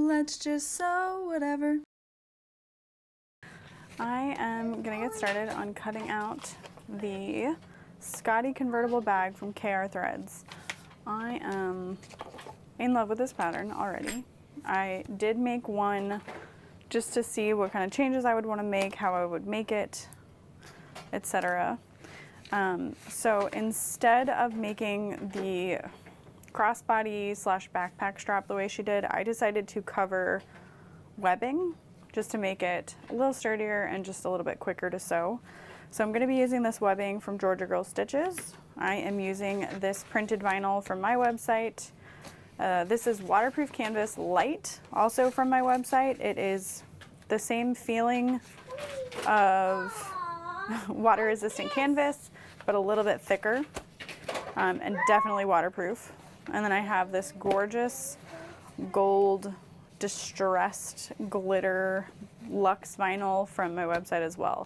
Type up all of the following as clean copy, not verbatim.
let's just sew whatever. I am gonna get started on cutting out the Scottie convertible bag from Kaur Threads. I am in love with this pattern already. I did make one just to see what kind of changes I would want to make, how I would make it, etc. So instead of making the crossbody / backpack strap the way she did, I decided to cover webbing just to make it a little sturdier and just a little bit quicker to sew. So I'm going to be using this webbing from Georgia Girl Stitches. I am using this printed vinyl from my website. This is waterproof canvas light, also from my website. It is the same feeling of water resistant canvas, but a little bit thicker, and definitely waterproof. And then I have this gorgeous gold distressed glitter luxe vinyl from my website as well.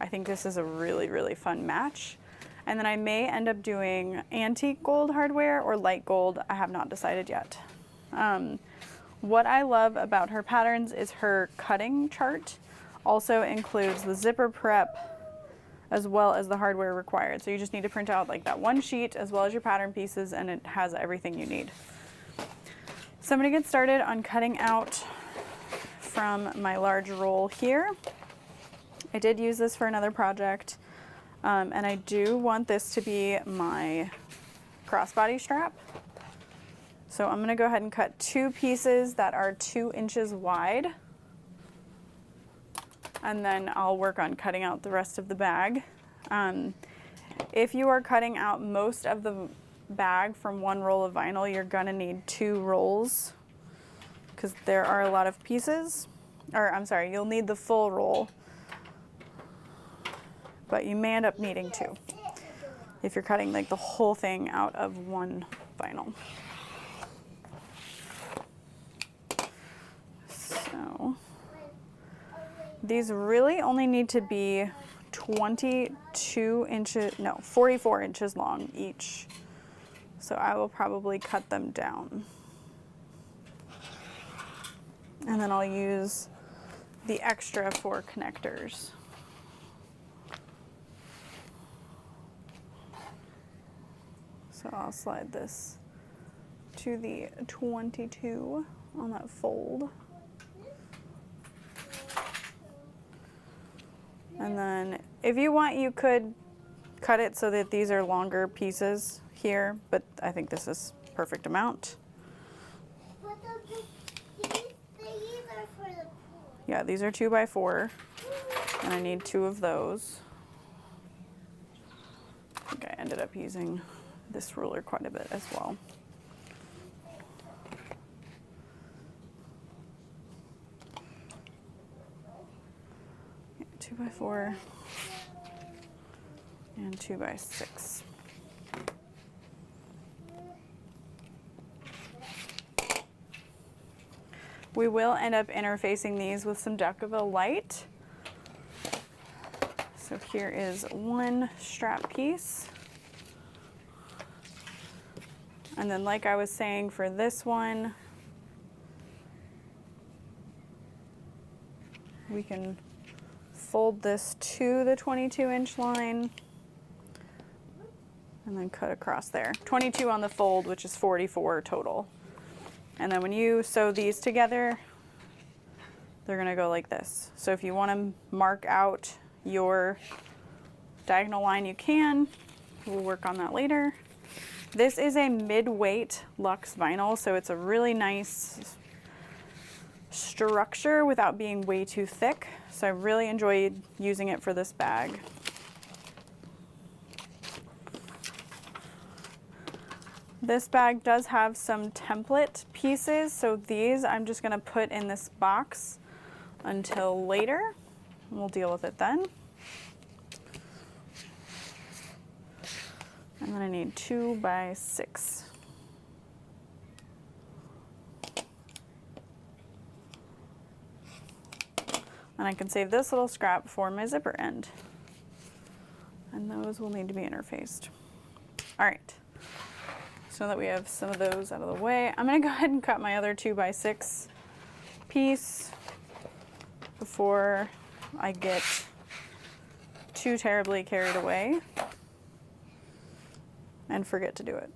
I think this is a really, really fun match. And then I may end up doing antique gold hardware or light gold. I have not decided yet. What I love about her patterns is her cutting chart also includes the zipper prep as well as the hardware required. So you just need to print out like that one sheet as well as your pattern pieces, and it has everything you need. So I'm going to get started on cutting out from my large roll here. I did use this for another project, and I do want this to be my crossbody strap. So I'm going to go ahead and cut 2 pieces that are 2 inches wide, and then I'll work on cutting out the rest of the bag. If you are cutting out most of the bag from one roll of vinyl, you're gonna need 2 rolls because there are a lot of pieces, or I'm sorry, you'll need the full roll, but you may end up needing 2 if you're cutting like the whole thing out of one vinyl. So these really only need to be 44 inches long each. So I will probably cut them down. And then I'll use the extra for connectors. So I'll slide this to the 22 on that fold. And then if you want, you could cut it so that these are longer pieces here, but I think this is perfect amount. Yeah, these are 2 by 4, and I need 2 of those. I think I ended up using this ruler quite a bit as well. 2 by 4 and 2 by 6. We will end up interfacing these with some Decaville light. So here is one strap piece. And then like I was saying for this one, we can fold this to the 22-inch line and then cut across there. 22 on the fold, which is 44 total. And then when you sew these together, they're gonna go like this. So if you wanna mark out your diagonal line, you can. We'll work on that later. This is a mid-weight luxe vinyl, so it's a really nice structure without being way too thick. So I really enjoyed using it for this bag. This bag does have some template pieces, so these I'm just gonna put in this box until later. We'll deal with it then. And then I need 2 by 6. And I can save this little scrap for my zipper end. And those will need to be interfaced. All right. So that we have some of those out of the way, I'm gonna go ahead and cut my other 2 by 6 piece before I get too terribly carried away and forget to do it.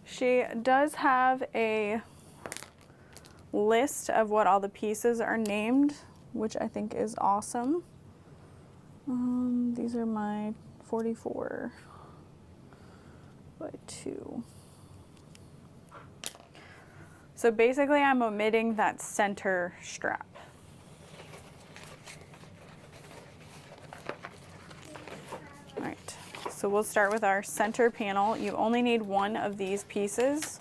She does have a list of what all the pieces are named, which I think is awesome. These are my 44 by 2. So basically I'm omitting that center strap. All right, so we'll start with our center panel. You only need one of these pieces.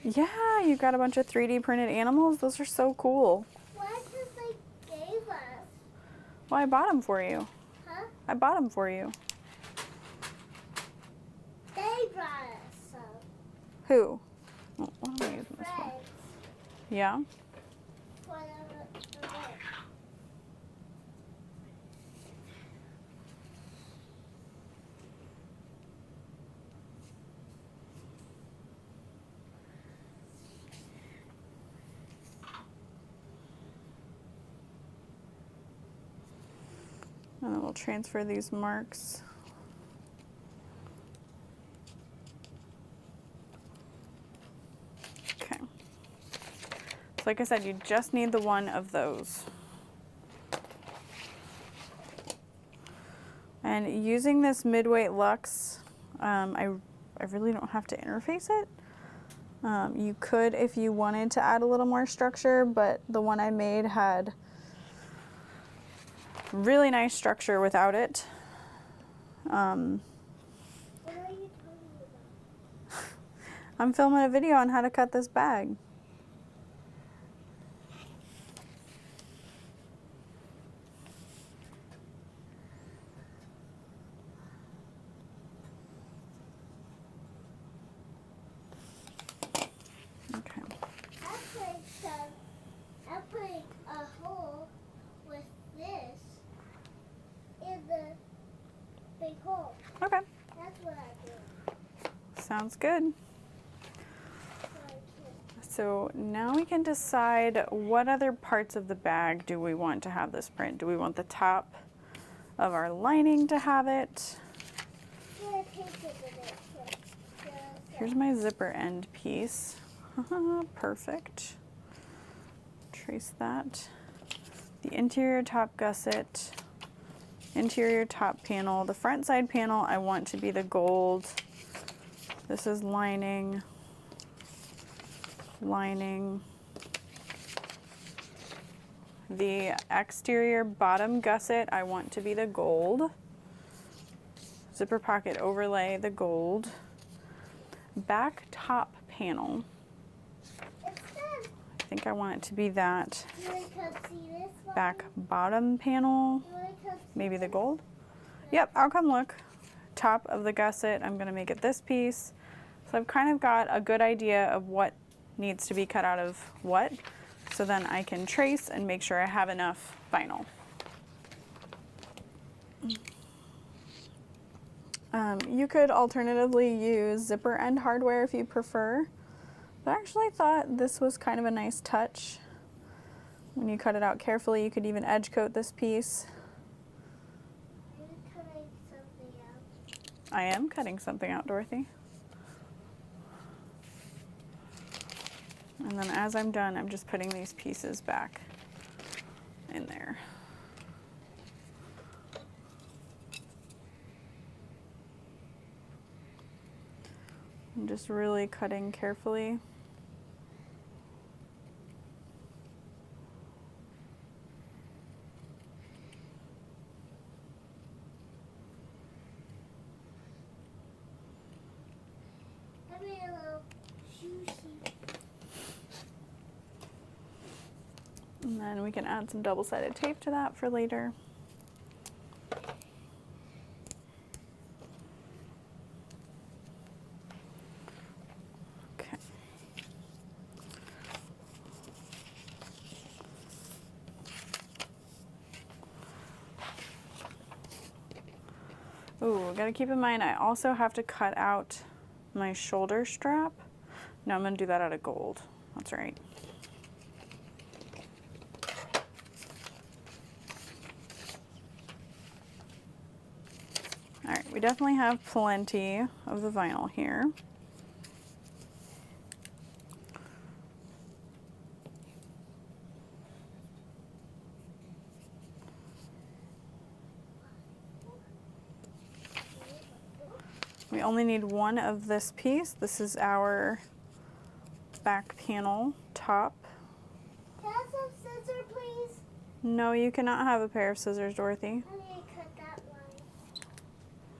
Yeah, you got a bunch of 3D printed animals. Those are so cool. Why did they gave us? Well, I bought them for you. Huh? I bought them for you. They brought us some. Who? Oh, what am I using this for? Friends. Yeah? Whatever. And then we'll transfer these marks. Okay. So like I said, you just need the one of those. And using this midweight Luxe, I really don't have to interface it. You could if you wanted to add a little more structure, but the one I made had really nice structure without it. What are you talking about? I'm filming a video on how to cut this bag. Okay. I'm putting a hole with this in the big hole. Okay. That's what I do. Sounds good. So now we can decide what other parts of the bag do we want to have this print. Do we want the top of our lining to have it? Here's my zipper end piece. Perfect. Trace that. The interior top gusset, interior top panel. The front side panel I want to be the gold. This is lining, lining. The exterior bottom gusset I want to be the gold. Zipper pocket overlay, the gold. Back top panel. I think I want it to be that. You want to come see this one? Back bottom panel, You want to come see maybe the this? gold. Yep, I'll come look. Top of the gusset, I'm gonna make it this piece. So I've kind of got a good idea of what needs to be cut out of what. So then I can trace and make sure I have enough vinyl. You could alternatively use zipper end hardware if you prefer, but I actually thought this was kind of a nice touch. When you cut it out carefully, you could even edge coat this piece. Are you cutting something out? I am cutting something out, Dorothy. And then as I'm done, I'm just putting these pieces back in there. I'm just really cutting carefully. I made a little sushi. And then we can add some double-sided tape to that for later. Okay. Ooh, gotta keep in mind I also have to cut out my shoulder strap. No, I'm gonna do that out of gold. That's right. All right, we definitely have plenty of the vinyl here. We only need one of this piece. This is our back panel top. Can I have some scissors, please? No, you cannot have a pair of scissors, Dorothy. I need to cut that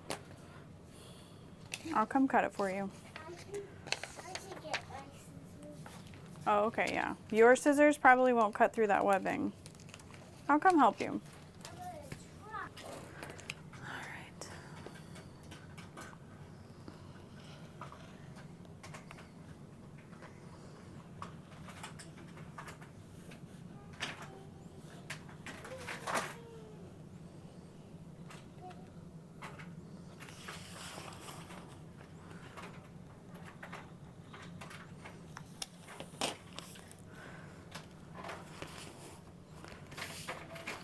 one. I'll come cut it for you. I should get my scissors. Oh, okay, yeah. Your scissors probably won't cut through that webbing. I'll come help you. I'm gonna try. All right.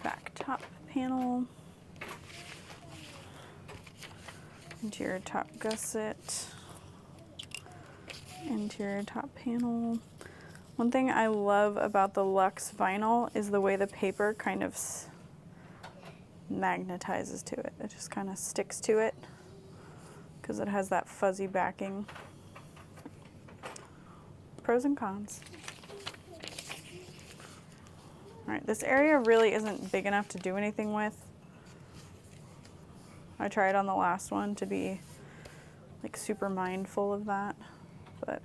Back top panel. Interior top gusset. Interior top panel. One thing I love about the Luxe vinyl is the way the paper kind of magnetizes to it. It just kind of sticks to it because it has that fuzzy backing. Pros and cons. All right, this area really isn't big enough to do anything with. I tried on the last one to be like super mindful of that, but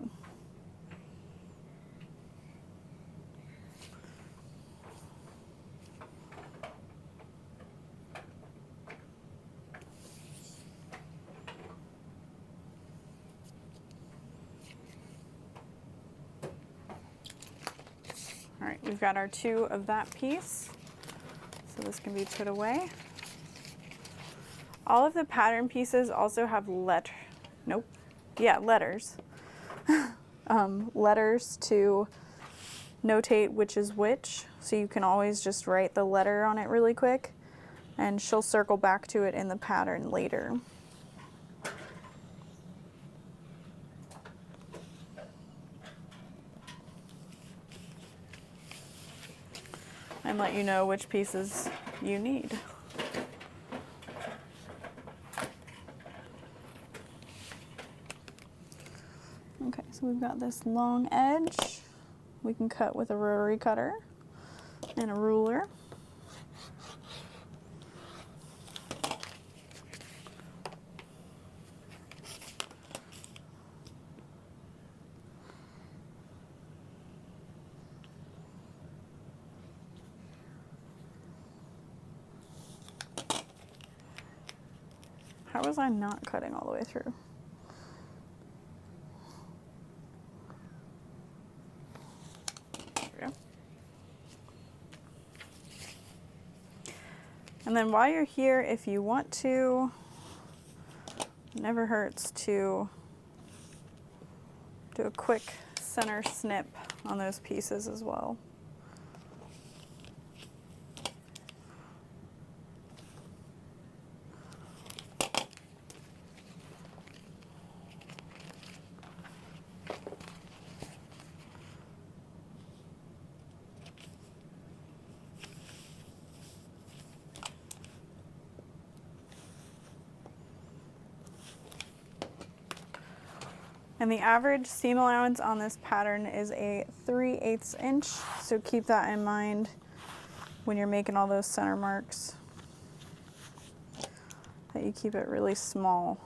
all right, we've got our two of that piece, so this can be put away. All of the pattern pieces also have letters letters to notate which is which, so you can always just write the letter on it really quick, and she'll circle back to it in the pattern later. And let you know which pieces you need. Okay, so we've got this long edge. We can cut with a rotary cutter and a ruler. How was I not cutting all the way through? There we go. And then while you're here, if you want to, it never hurts to do a quick center snip on those pieces as well. And the average seam allowance on this pattern is a 3/8 inch, so keep that in mind when you're making all those center marks, that you keep it really small,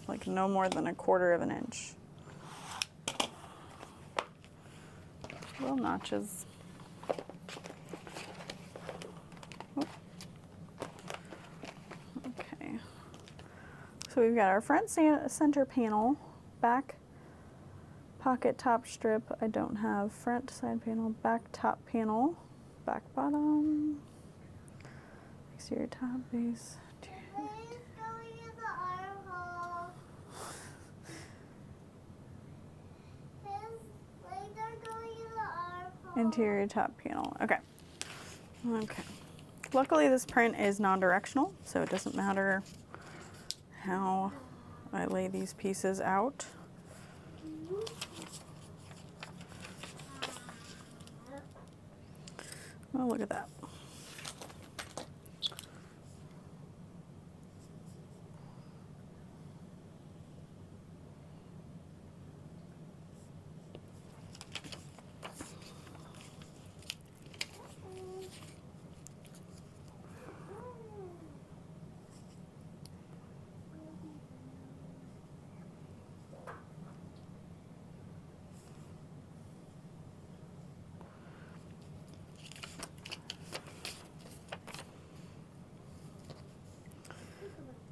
like no more than 1/4 of an inch. Little notches. Okay. So we've got our front center panel, back pocket top strip. I don't have front side panel, back top panel, back bottom, Exterior top base. Please go in the armhole. His legs are going in the armhole. Interior top panel. Okay. Okay. Luckily this print is non-directional, so it doesn't matter how I lay these pieces out. Oh, look at that.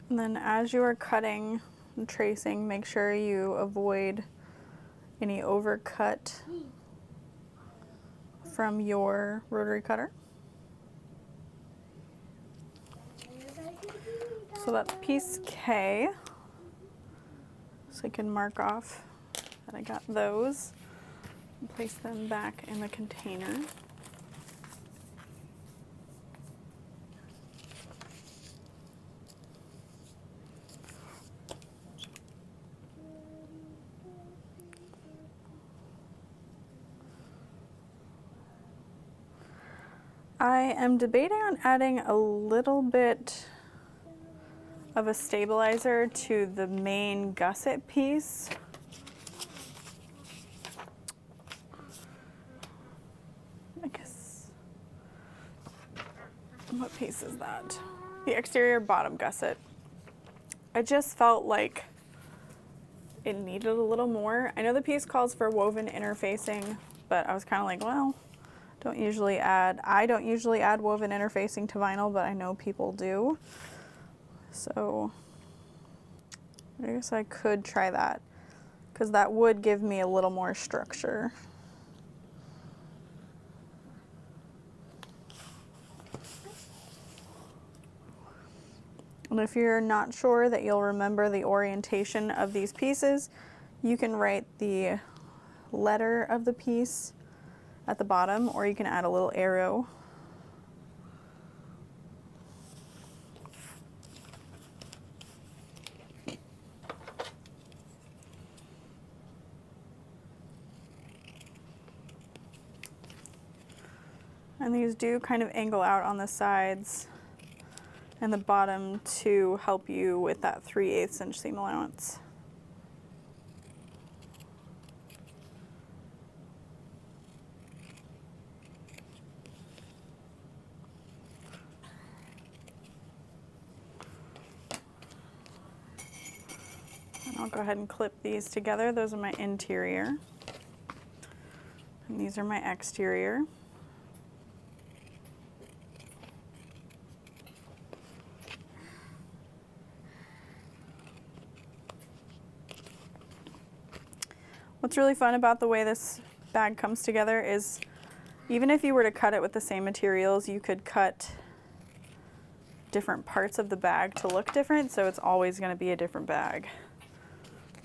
And then as you are cutting and tracing, make sure you avoid any overcut from your rotary cutter. So that's piece K. So I can mark off that I got those and place them back in the container. I am debating on adding a little bit of a stabilizer to the main gusset piece. I guess, what piece is that? The exterior bottom gusset. I just felt like it needed a little more. I know the piece calls for woven interfacing, but I was kind of like, well, I don't usually add woven interfacing to vinyl, but I know people do. So I guess I could try that, because that would give me a little more structure. And if you're not sure that you'll remember the orientation of these pieces, you can write the letter of the piece at the bottom, or you can add a little arrow. And these do kind of angle out on the sides and the bottom to help you with that 3/8 inch seam allowance. And I'll go ahead and clip these together. Those are my interior. And these are my exterior. What's really fun about the way this bag comes together is even if you were to cut it with the same materials, you could cut different parts of the bag to look different, so it's always going to be a different bag.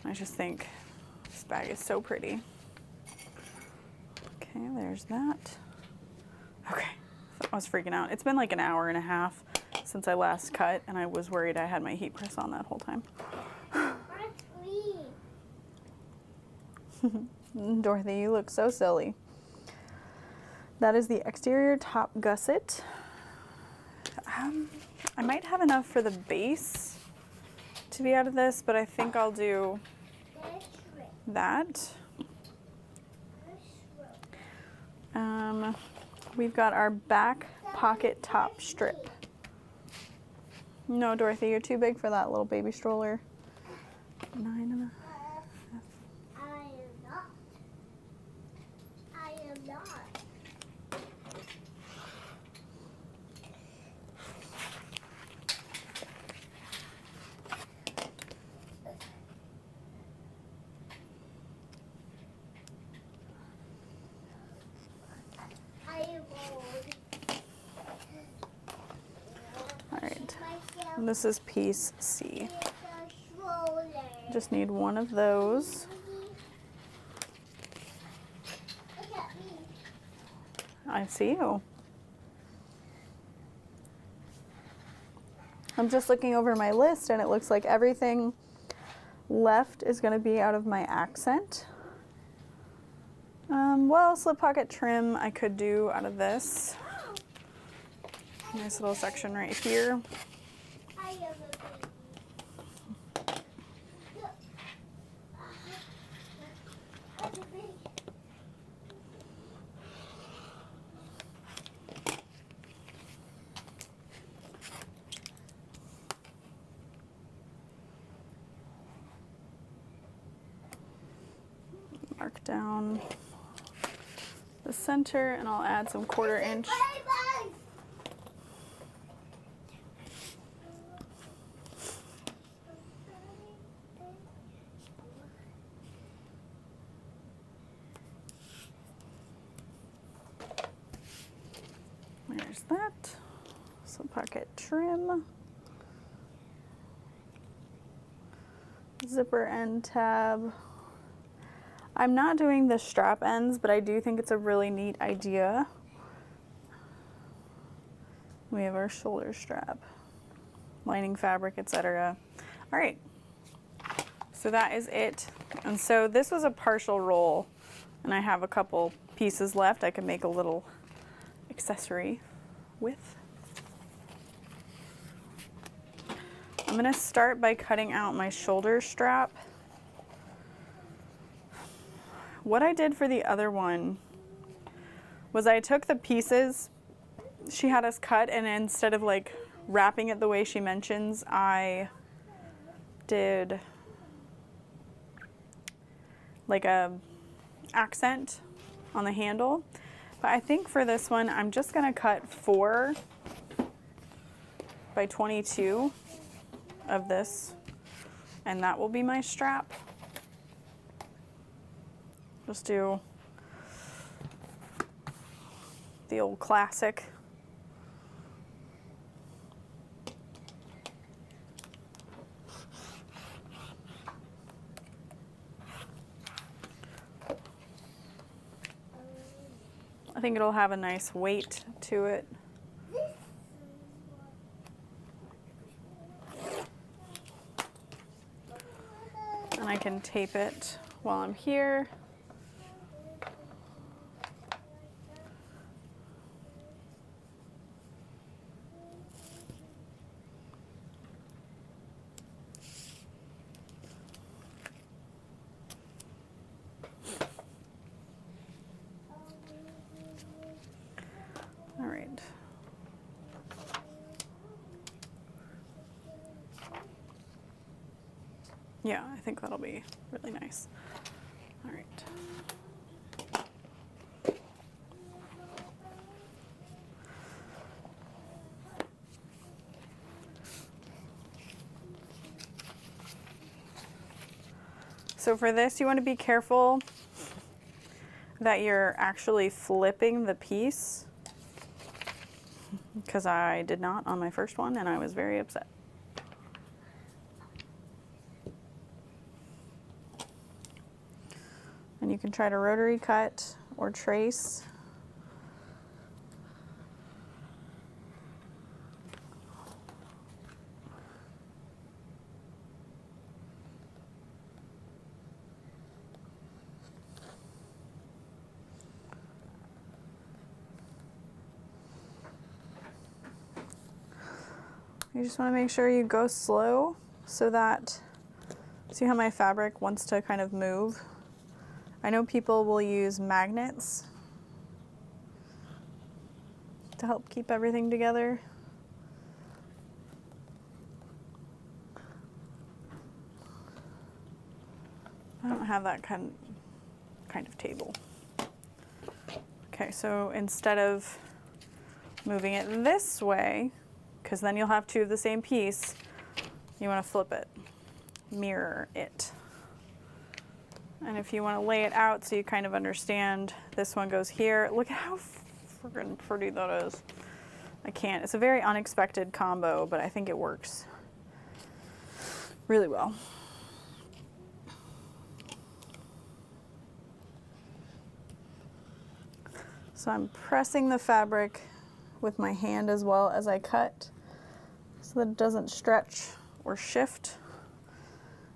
I just think this bag is so pretty. Okay, there's that. Okay, I was freaking out. It's been like an hour and a half since I last cut, and I was worried I had my heat press on that whole time. Dorothy, you look so silly. That is the exterior top gusset. I might have enough for the base to be out of this, but I think I'll do that. We've got our back pocket top strip. No, Dorothy, you're too big for that little baby stroller. 9.5. And this is piece C. It's a shoulder. Just need one of those. Look at me. I see you. I'm just looking over my list and it looks like everything left is going to be out of my accent. Well, slip pocket trim I could do out of this. Nice little section right here. I have a baby. Look. That's a baby. Mark down the center and I'll add some 1/4 inch. Bye-bye. There's that. Slip pocket trim. Zipper end tab. I'm not doing the strap ends, but I do think it's a really neat idea. We have our shoulder strap, lining fabric, etc. All right, so that is it. And so this was a partial roll, and I have a couple pieces left I can make a little accessory with. I'm gonna start by cutting out my shoulder strap. What I did for the other one was I took the pieces she had us cut, and instead of like wrapping it the way she mentions, I did like a accent on the handle. But I think for this one, I'm just gonna cut 4 by 22 of this, and that will be my strap. Just do the old classic. I think it'll have a nice weight to it. And I can tape it while I'm here. All right. Yeah, I think that'll be really nice. All right. So for this, you want to be careful that you're actually flipping the piece, because I did not on my first one and I was very upset. And you can try to rotary cut or trace. You just want to make sure you go slow so that, see how my fabric wants to kind of move? I know people will use magnets to help keep everything together. I don't have that kind of table. Okay, so instead of moving it this way, because then you'll have 2 of the same piece, you want to flip it, mirror it. And if you want to lay it out so you kind of understand, this one goes here. Look at how freaking pretty that is. I can't. It's a very unexpected combo, but I think it works really well. So I'm pressing the fabric with my hand as well as I cut so that it doesn't stretch or shift.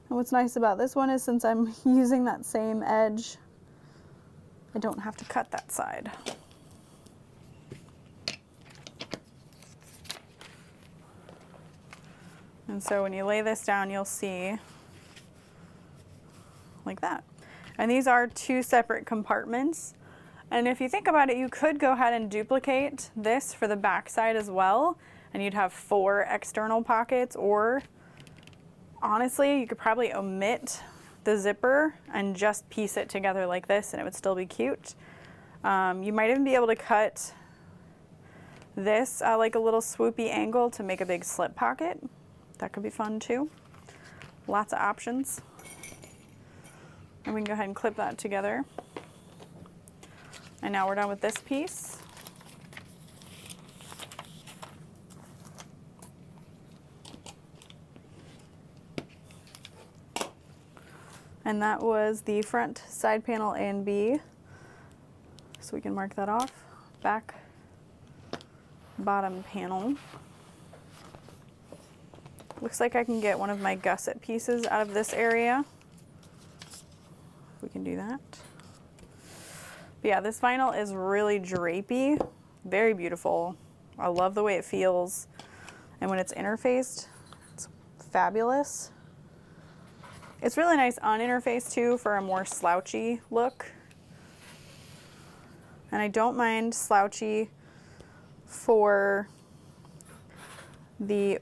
And what's nice about this one is since I'm using that same edge, I don't have to cut that side. And so when you lay this down, you'll see like that. And these are two separate compartments. And if you think about it, you could go ahead and duplicate this for the back side as well, and you'd have 4 external pockets, or honestly, you could probably omit the zipper and just piece it together like this and it would still be cute. You might even be able to cut this at like a little swoopy angle to make a big slip pocket. That could be fun too. Lots of options. And we can go ahead and clip that together. And now we're done with this piece. And that was the front side panel A and B. So we can mark that off. Back, bottom panel. Looks like I can get one of my gusset pieces out of this area. We can do that. But yeah, this vinyl is really drapey, very beautiful. I love the way it feels. And when it's interfaced, it's fabulous. It's really nice uninterfaced too for a more slouchy look. And I don't mind slouchy for the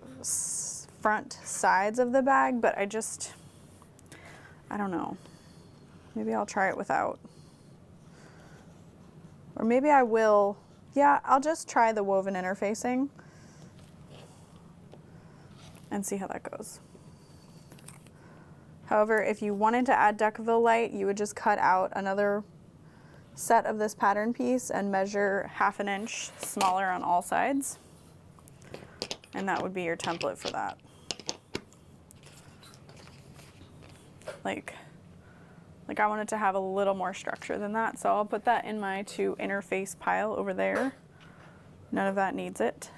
front sides of the bag, but I don't know. Maybe I'll try it without. Or maybe I will, yeah, I'll just try the woven interfacing and see how that goes. However, if you wanted to add Decaville light, you would just cut out another set of this pattern piece and measure 1/2 inch smaller on all sides. And that would be your template for that. Like I wanted to have a little more structure than that, so I'll put that in my to interface pile over there. None of that needs it.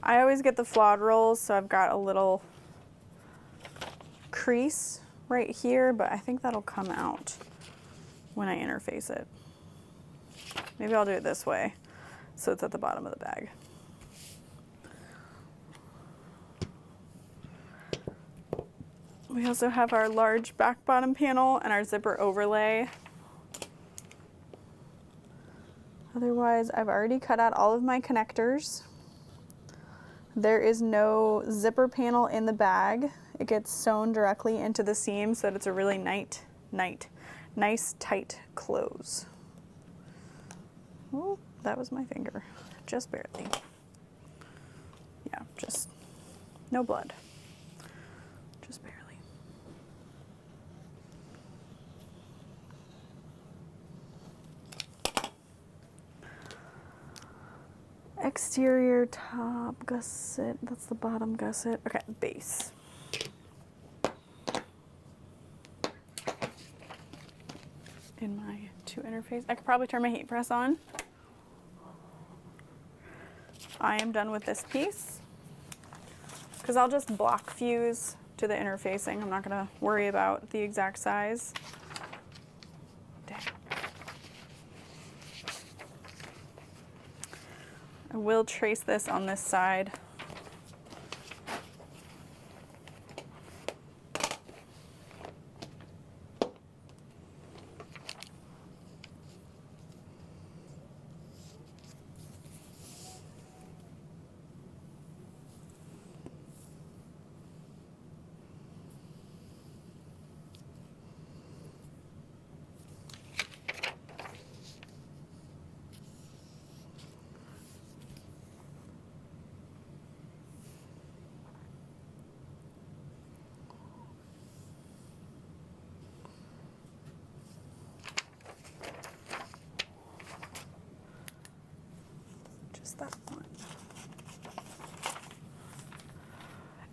I always get the flawed rolls, so I've got a little crease right here, but I think that'll come out when I interface it. Maybe I'll do it this way, so it's at the bottom of the bag. We also have our large back bottom panel and our zipper overlay. Otherwise, I've already cut out all of my connectors. There is no zipper panel in the bag. It gets sewn directly into the seam so that it's a really nice tight close. Oh, that was my finger, just barely. Yeah, just no blood, just barely. Exterior top gusset, that's the bottom gusset. Okay, base. In my to interface, I could probably turn my heat press on. I am done with this piece because I'll just block fuse to the interfacing. I'm not gonna worry about the exact size. Dang. I will trace this on this side.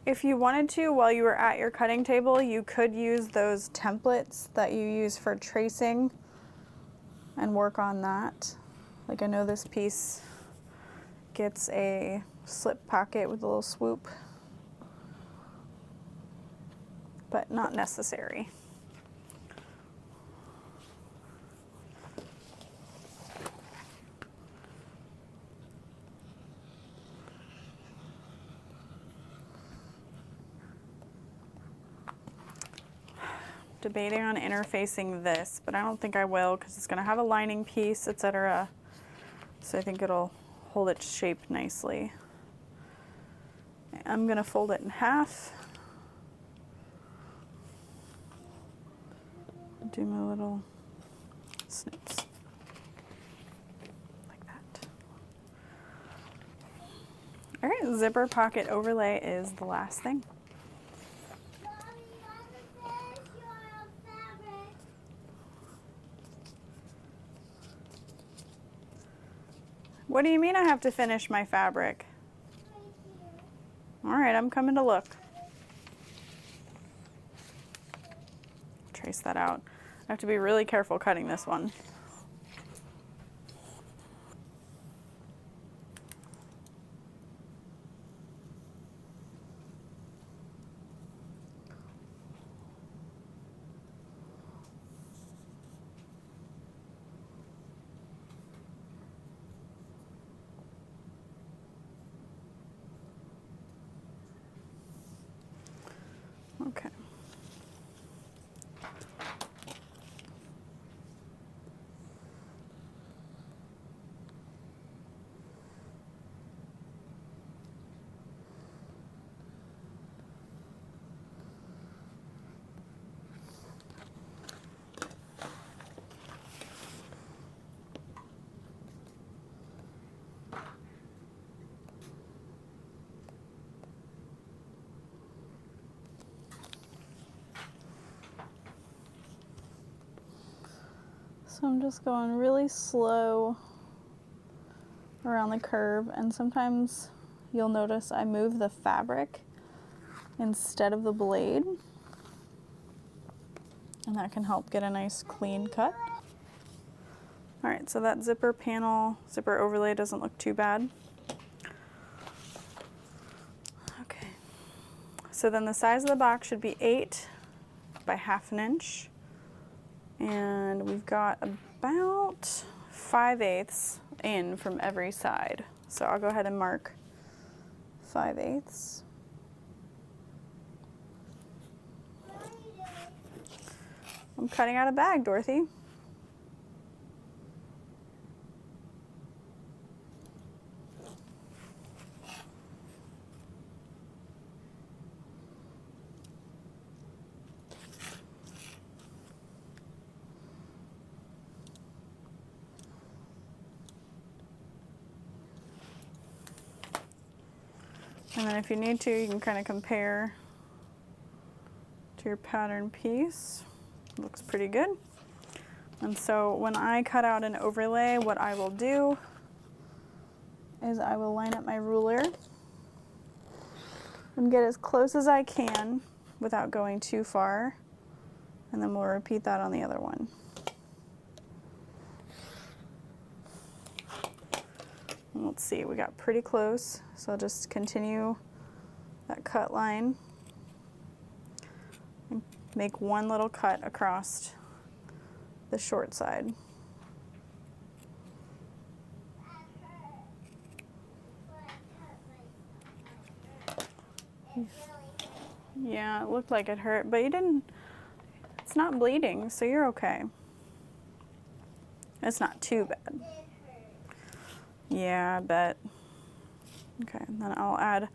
If you wanted to, while you were at your cutting table, you could use those templates that you use for tracing and work on that. Like I know this piece gets a slip pocket with a little swoop, but not necessary. Debating on interfacing this, but I don't think I will because it's going to have a lining piece, etc. So I think it'll hold its shape nicely. I'm going to fold it in half. Do my little snips like that. All right, zipper pocket overlay is the last thing. What do you mean I have to finish my fabric? All right, I'm coming to look. Trace that out. I have to be really careful cutting this one. Okay. So I'm just going really slow around the curve, and sometimes you'll notice I move the fabric instead of the blade, and that can help get a nice clean cut. All right, so that zipper overlay doesn't look too bad. Okay, so then the size of the box should be 8 by 1/2 inch. And we've got about 5/8 in from every side. So I'll go ahead and mark 5/8. I'm cutting out a bag, Dorothy. And then if you need to, you can kind of compare to your pattern piece. Looks pretty good. And so when I cut out an overlay, what I will do is I will line up my ruler and get as close as I can without going too far. And then we'll repeat that on the other one. Let's see, we got pretty close, so I'll just continue that cut line and make one little cut across the short side. Yeah, it looked like it hurt, but you didn't, it's not bleeding, so you're okay. It's not too bad. Yeah, I bet. Okay, and then I'll add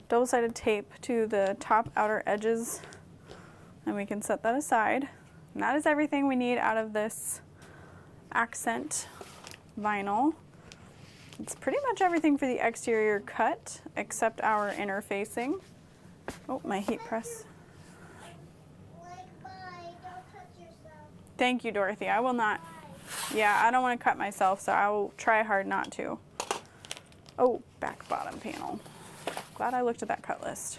double-sided tape to the top outer edges, and we can set that aside. And that is everything we need out of this accent vinyl. It's pretty much everything for the exterior cut, except our interfacing. Oh, my heat press. Don't cut yourself. Thank you, Dorothy. I will not. Yeah, I don't want to cut myself, so I will try hard not to. Oh, back bottom panel. Glad I looked at that cut list.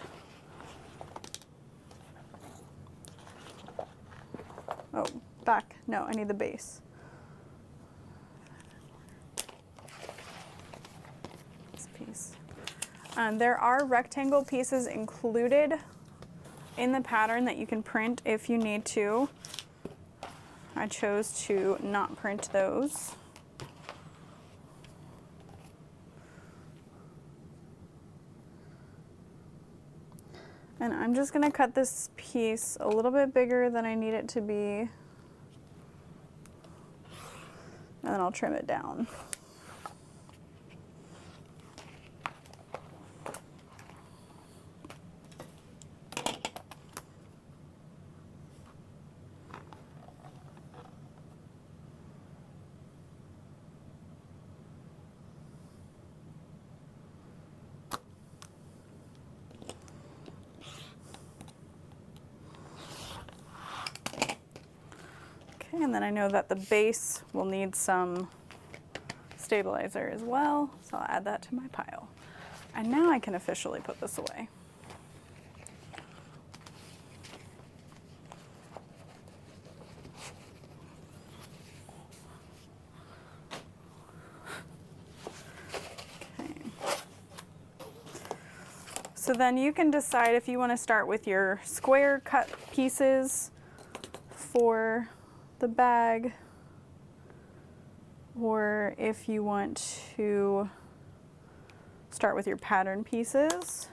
Oh, back. No, I need the base. This piece. There are rectangle pieces included in the pattern that you can print if you need to. I chose to not print those. And I'm just going to cut this piece a little bit bigger than I need it to be. And then I'll trim it down. Okay, and then I know that the base will need some stabilizer as well, so I'll add that to my pile. And now I can officially put this away. Okay. So then you can decide if you want to start with your square cut pieces for the bag, or if you want to start with your pattern pieces.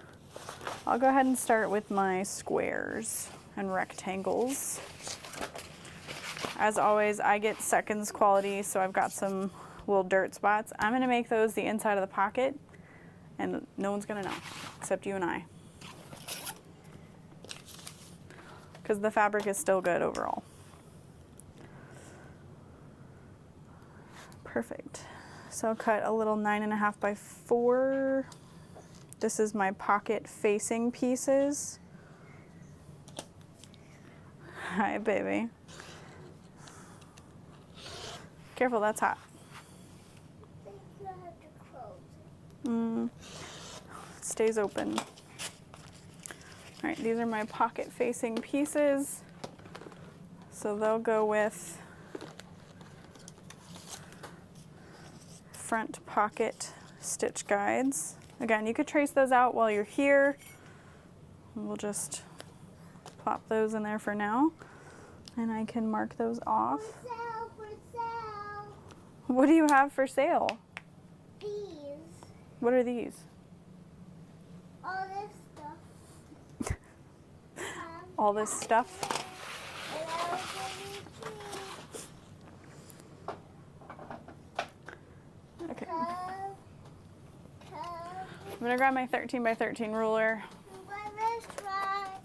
I'll go ahead and start with my squares and rectangles. As always, I get seconds quality, so I've got some little dirt spots. I'm going to make those the inside of the pocket, and no one's going to know except you and I, because the fabric is still good overall. Perfect. So I'll cut a little 9.5 by 4. This is my pocket facing pieces. Hi, baby. Careful, that's hot. I think you have to close it. It stays open. All right, these are my pocket facing pieces. So they'll go with front pocket stitch guides. Again, you could trace those out while you're here. We'll just plop those in there for now, and I can mark those off. For sale, for sale. What do you have for sale? These. What are these? All this stuff. All this stuff? And I will give you treats. Okay. Come. I'm gonna grab my 13 by 13 ruler. My restaurant.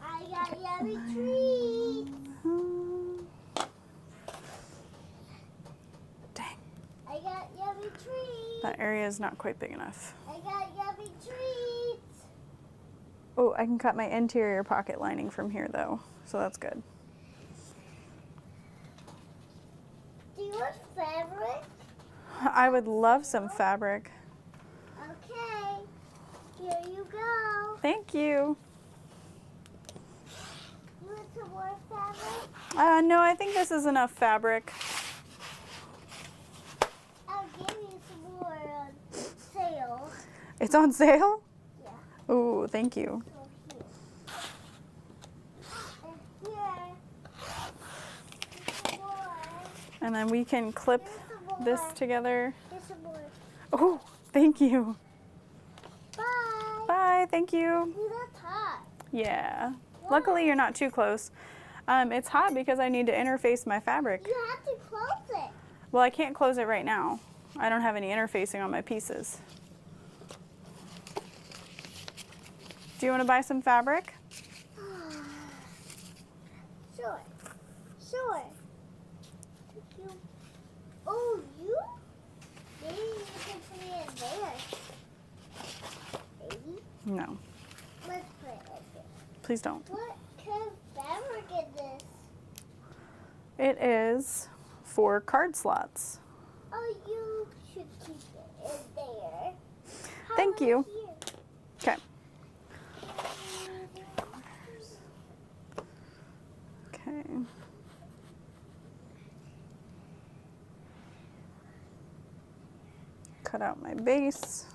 I got yummy treats. Dang, I got yummy treats. that area is not quite big enough. I got yummy treats. Oh, I can cut my interior pocket lining from here though, so that's good. Do you want fabric? I would love some fabric. Okay. Here you go. Thank you. You want some more fabric? No, I think this is enough fabric. I'll give you some more on sale. It's on sale? Yeah. Oh, thank you. So here. And here. Some more. And then we can clip this together. Here's some more. Oh, thank you. Bye. Bye, thank you. Ooh, that's hot. Yeah. Luckily, you're not too close. It's hot because I need to interface my fabric. You have to close it. Well, I can't close it right now. I don't have any interfacing on my pieces. Do you want to buy some fabric? Sure. Sure. Thank you. Oh, you? Maybe you can put it in there. Maybe. No, Let's put it like this. please don't. What kind of fabric is this? It is for card slots. Oh, you should keep it in there. How Thank about you. here? Okay. Cut out my base.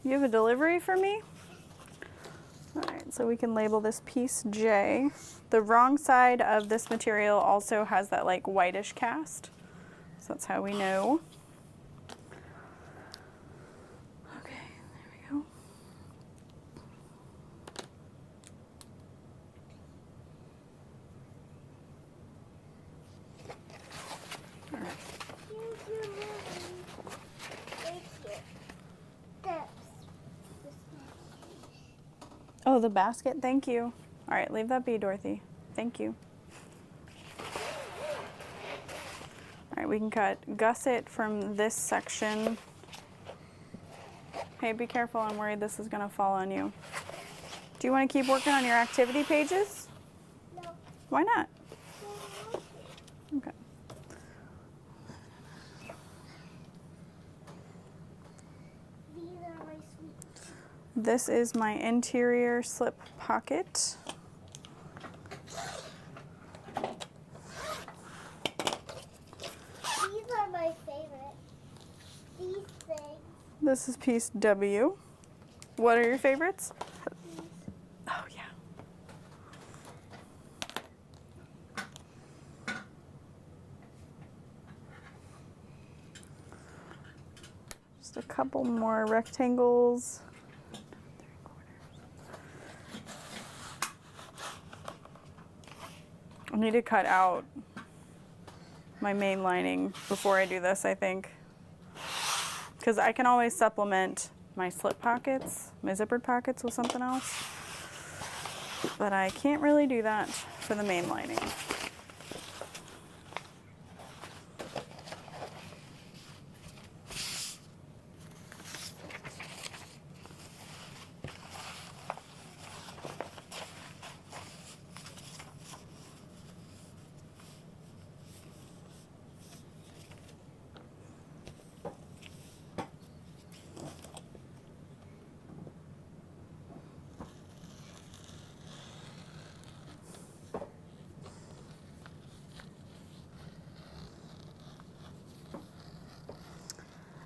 You have a delivery for me? All right, so we can label this piece J. The wrong side of this material also has that like whitish cast. So that's how we know. Okay, there we go. All right. Oh, the basket, thank you. All right, leave that be, Dorothy. Thank you. All right, we can cut gusset from this section. Hey, be careful, I'm worried this is gonna fall on you. Do you wanna keep working on your activity pages? No. Why not? Okay. These are my sweets. This is my interior slip pocket. These are my favorite. These things. This is piece W. What are your favorites? These. Oh, yeah. Just a couple more rectangles. I need to cut out my main lining before I do this, I think. Because I can always supplement my slip pockets, my zippered pockets with something else. But I can't really do that for the main lining.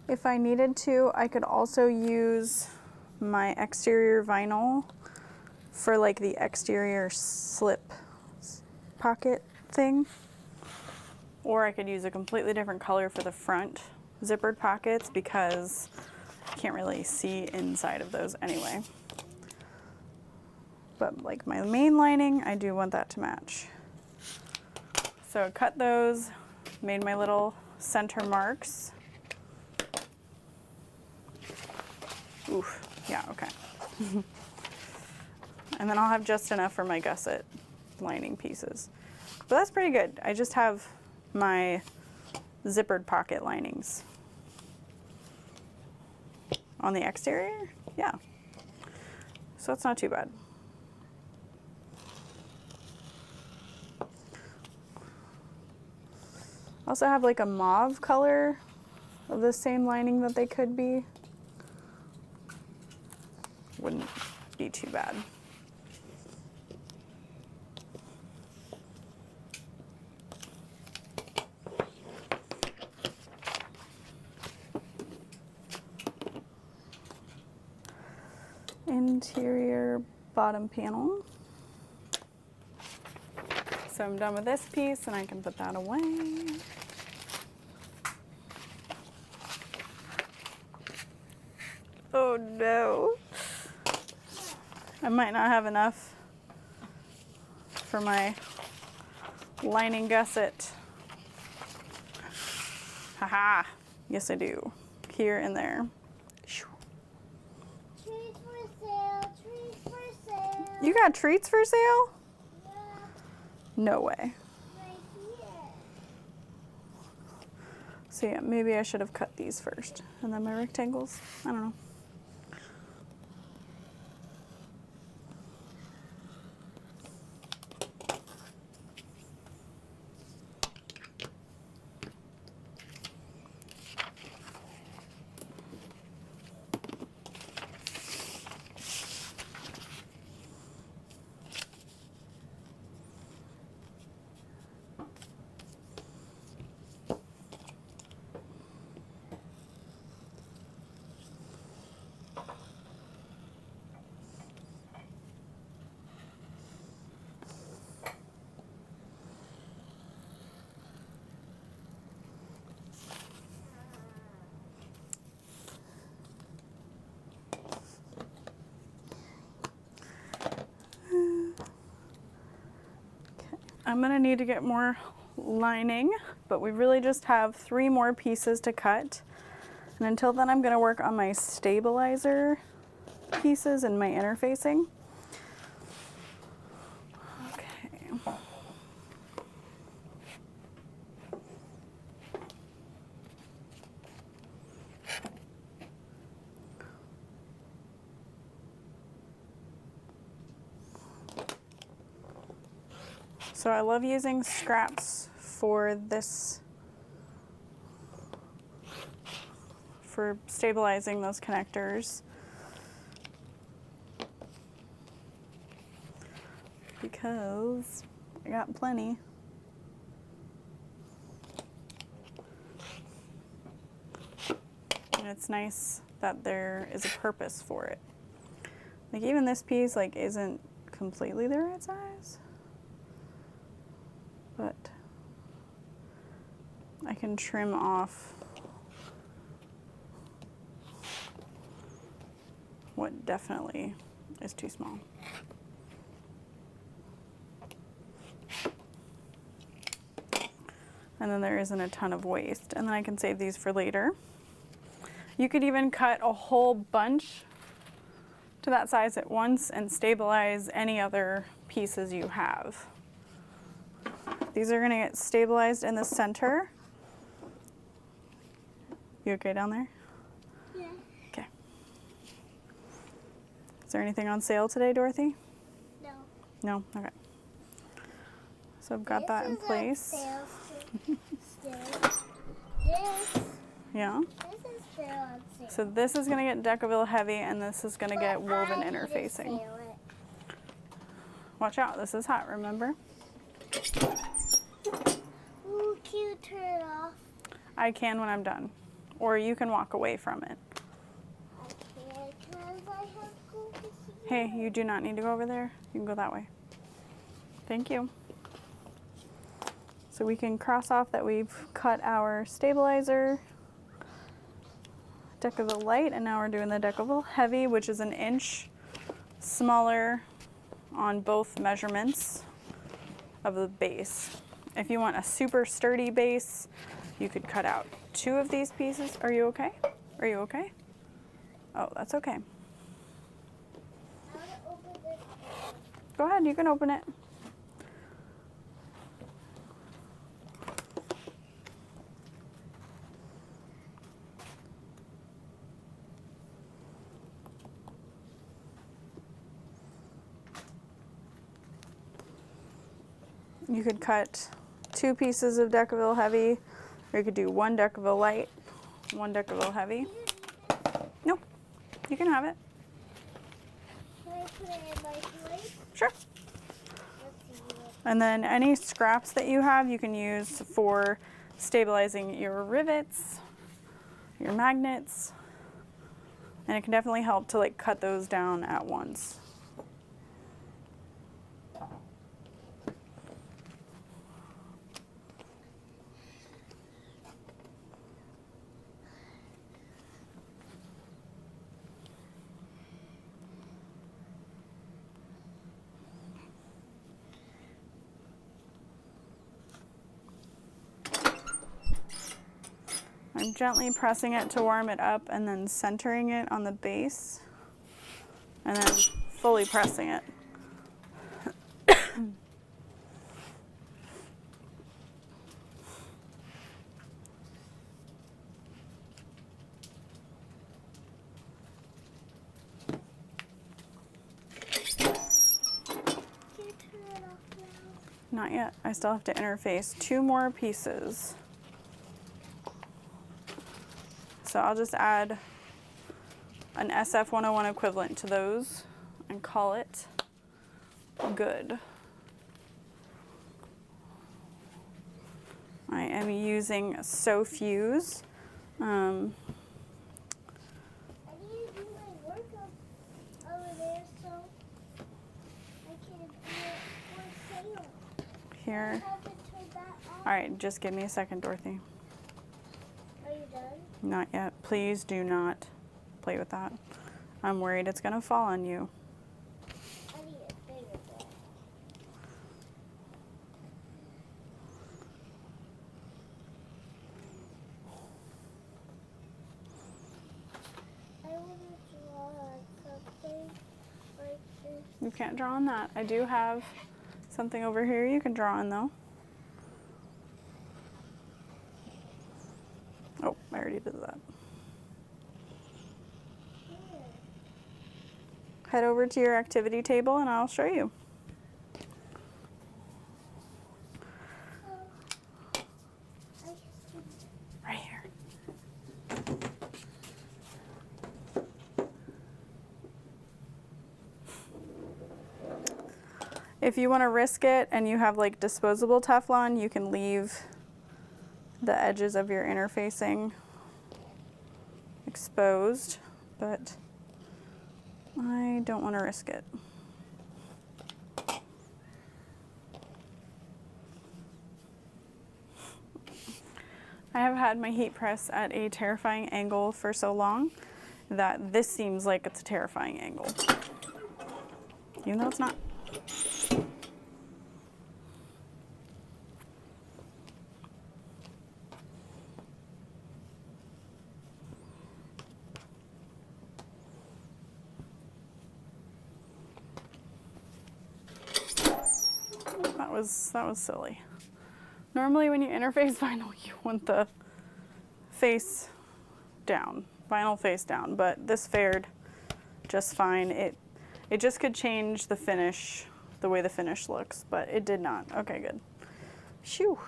If I needed to, I could also use my exterior vinyl for like the exterior slip pocket thing. Or I could use a completely different color for the front zippered pockets because I can't really see inside of those anyway. But like my main lining, I do want that to match. So I cut those, made my little center marks. Oof, yeah, okay. And then I'll have just enough for my gusset lining pieces. But that's pretty good. I just have my zippered pocket linings. On the exterior, yeah. So it's not too bad. I also have like a mauve color of the same lining that they could be. Wouldn't be too bad. Interior bottom panel. So I'm done with this piece and I can put that away. Oh no. I might not have enough for my lining gusset. Haha, yes I do. Here and there. Treats for sale, treats for sale. You got treats for sale? Yeah, No way. right here. So yeah, maybe I should have cut these first and then my rectangles. I don't know. I'm gonna need to get more lining, but we really just have 3 more pieces to cut. And until then, I'm gonna work on my stabilizer pieces and my interfacing. Okay. So I love using scraps for this, for stabilizing those connectors, because I got plenty. And it's nice that there is a purpose for it. Like even this piece like isn't completely the right size, but I can trim off what definitely is too small. And then there isn't a ton of waste, and then I can save these for later. You could even cut a whole bunch to that size at once and stabilize any other pieces you have. These are gonna get stabilized in the center. You okay down there? Yeah. Okay. Is there anything on sale today, Dorothy? No. No? Okay. So I've got that in place. Yeah. This is still on sale. So this is gonna get Decaville heavy and this is gonna get woven interfacing. Watch out, this is hot, remember? Ooh, can you turn it off? I can when I'm done. Or you can walk away from it. I can't because I have to go to see. Hey, you do not need to go over there. You can go that way. Thank you. So we can cross off that we've cut our stabilizer, Decaville light, and now we're doing the Decaville heavy, which is 1 inch smaller on both measurements of the base. If you want a super sturdy base, you could cut out 2 of these pieces. Are you okay? Are you okay? Oh, that's okay. I want to open this. Go ahead, you can open it. You could cut 2 pieces of Decaville heavy, or you could do 1 Decaville light, 1 Decaville heavy. No, you can have it. Can I put it in my plate? Sure. Let's see. And then any scraps that you have, you can use for stabilizing your rivets, your magnets, and it can definitely help to like cut those down at once. I'm gently pressing it to warm it up and then centering it on the base and then fully pressing it. Can you turn it off now? Not yet. I still have to interface 2 more pieces. So I'll just add an SF101 equivalent to those and call it good. I am using SoFuse. I need to do my work over there so I can do it for sale. Here. I have to turn that off. All right, just give me a second, Dorothy. Are you done? Not yet. Please do not play with that. I'm worried it's gonna fall on you. I need a bigger bit. You can't draw on that. I do have something over here you can draw on though. Oh, I already did that. Head over to your activity table and I'll show you. Right here. If you want to risk it and you have like disposable Teflon, you can leave the edges of your interfacing exposed, but I don't want to risk it. I have had my heat press at a terrifying angle for so long that this seems like it's a terrifying angle, even though it's not. That was silly. Normally when you interface vinyl, you want the face down, vinyl face down, but this fared just fine. It just could change the finish, the way the finish looks, but it did not. Okay, good. Phew.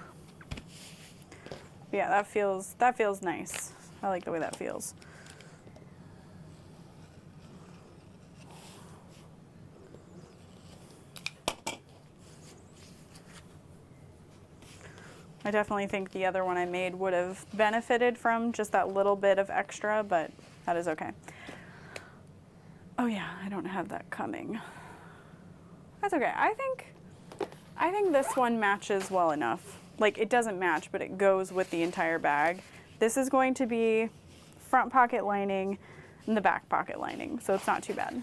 Yeah, that feels nice. I like the way that feels. I definitely think the other one I made would have benefited from just that little bit of extra, but that is okay. Oh yeah, I don't have that coming. That's okay. I think this one matches well enough. Like, it doesn't match, but it goes with the entire bag. This is going to be front pocket lining and the back pocket lining, so it's not too bad.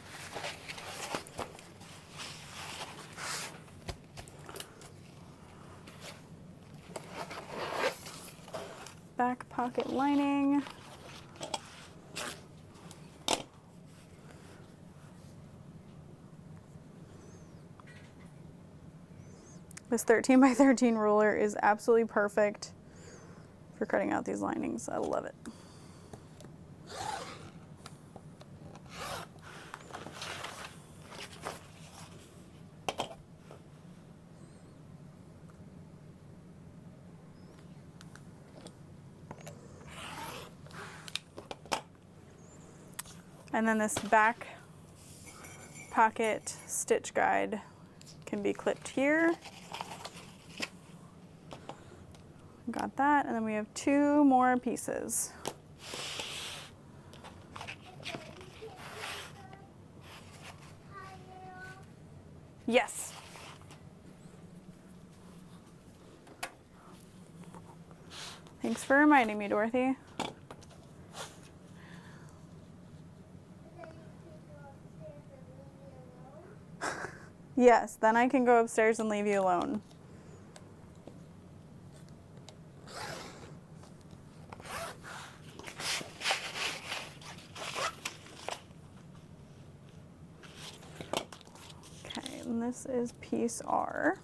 Back pocket lining. This 13 by 13 ruler is absolutely perfect for cutting out these linings. I love it. And then this back pocket stitch guide can be clipped here. Got that, and then we have 2 more pieces. Yes. Thanks for reminding me, Dorothy. Yes, then I can go upstairs and leave you alone. Okay, and this is piece R.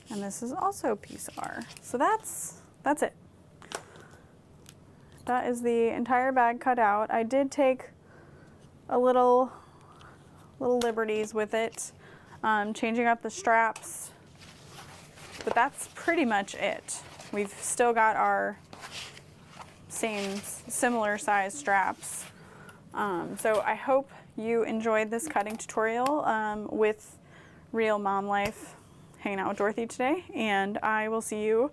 And this is also piece R. So that's it. That is the entire bag cut out. I did take a little liberties with it, changing up the straps, but that's pretty much it. We've still got our similar size straps. So I hope you enjoyed this cutting tutorial with real mom life, hanging out with Dorothy today, and I will see you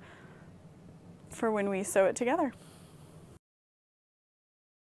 for when we sew it together.